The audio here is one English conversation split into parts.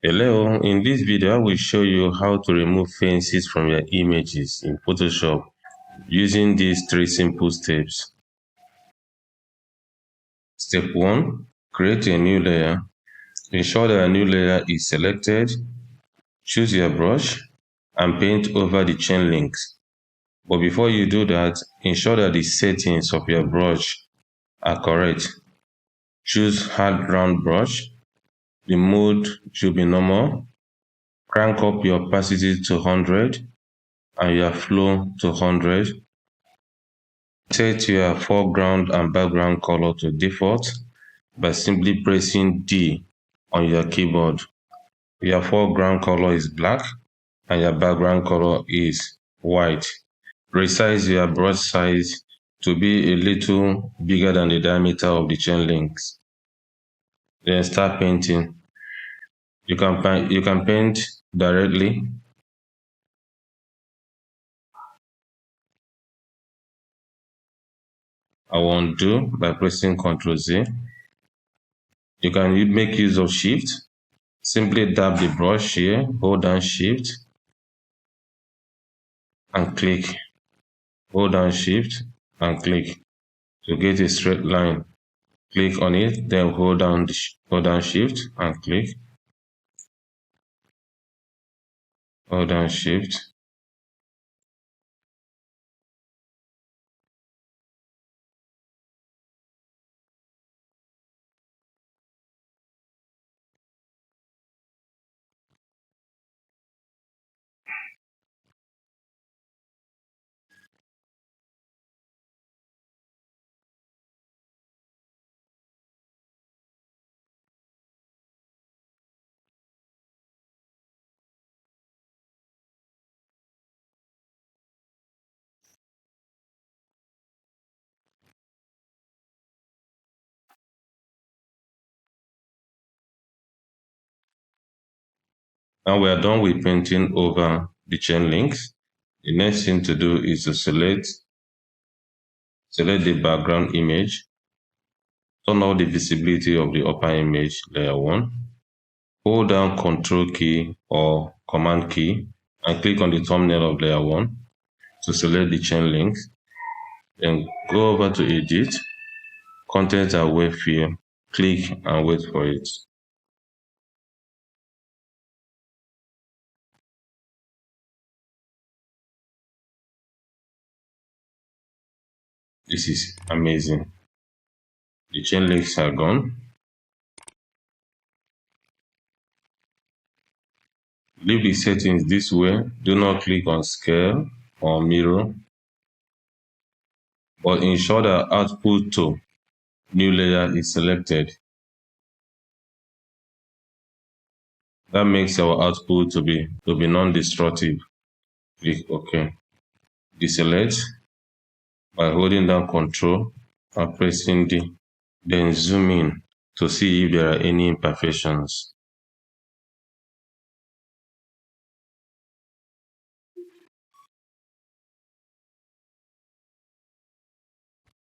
Hello, in this video I will show you how to remove fences from your images in Photoshop using these three simple steps. Step 1. Create a new layer. Ensure that a new layer is selected. Choose your brush and paint over the chain links. But before you do that, ensure that the settings of your brush are correct. Choose hard round brush. The mode should be normal. Crank up your opacity to 100 and your flow to 100. Set your foreground and background color to default by simply pressing D on your keyboard. Your foreground color is black and your background color is white. Resize your brush size to be a little bigger than the diameter of the chain links. Then start painting. You can paint directly. I will undo by pressing Ctrl Z. You can make use of Shift. Simply dab the brush here, hold down Shift and click. Hold down Shift and click to get a straight line. Click on it, then hold down Shift and click. Hold down Shift. Now we are done with painting over the chain links. The next thing to do is to select the background image. Turn off the visibility of the upper image, layer 1. Hold down Ctrl key or Command key and click on the thumbnail of layer 1 to select the chain links. Then go over to Edit, Content and Wave Fill, click and wait for it. This is amazing. The chain links are gone. Leave the settings this way. Do not click on scale or mirror, but ensure that output to new layer is selected. That makes our output to be non-destructive. Click OK. Deselect by holding down Ctrl and pressing D. Then zoom in to see if there are any imperfections.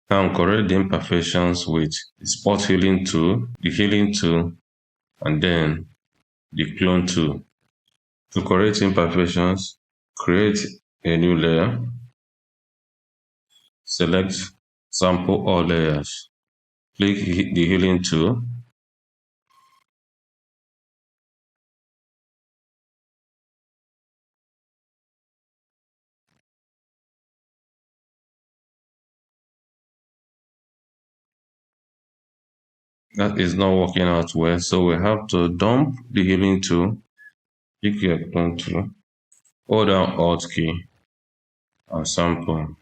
Now correct the imperfections with the spot healing tool, the healing tool, and then the clone tool. To correct imperfections, create a new layer. Select Sample All Layers. Click the healing tool. That is not working out well, so we have to dump the healing tool. Click your clone tool. Hold down Alt key and sample.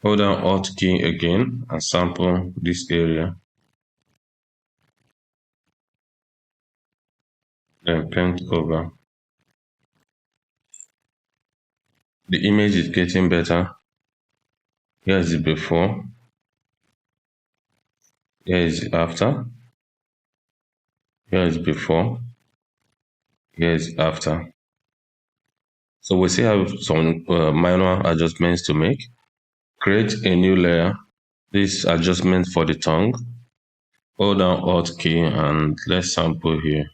Hold down Alt key again and sample this area. Then paint over. The image is getting better. Here is the before. Here is after. Here is before. Here is after. So we still have some minor adjustments to make. Create a new layer. This adjustment for the tongue. Hold down Alt key and let's sample here.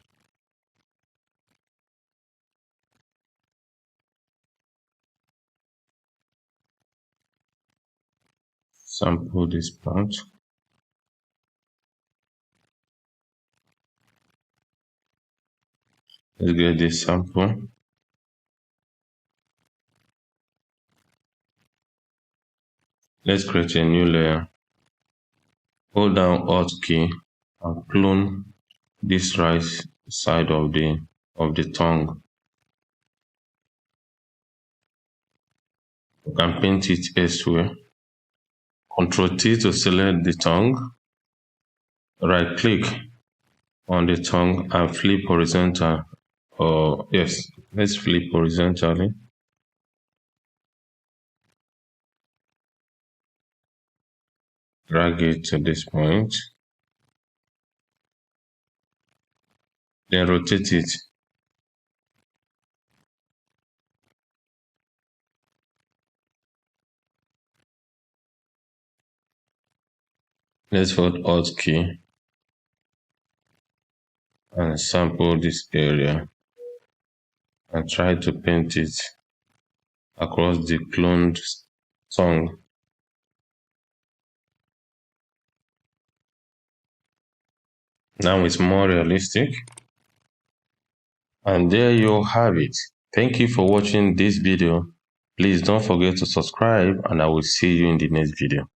Sample this part. Let's get this sample. Let's create a new layer. Hold down Alt key and clone this right side of the tongue. You can paint it elsewhere. Ctrl T to select the tongue. Right click on the tongue and flip horizontal. Yes, let's flip horizontally. Drag it to this point. Then rotate it. Let's hold Alt key and sample this area and try to paint it across the cloned tongue. Now it's more realistic. And there you have it. Thank you for watching this video. Please don't forget to subscribe and I will see you in the next video.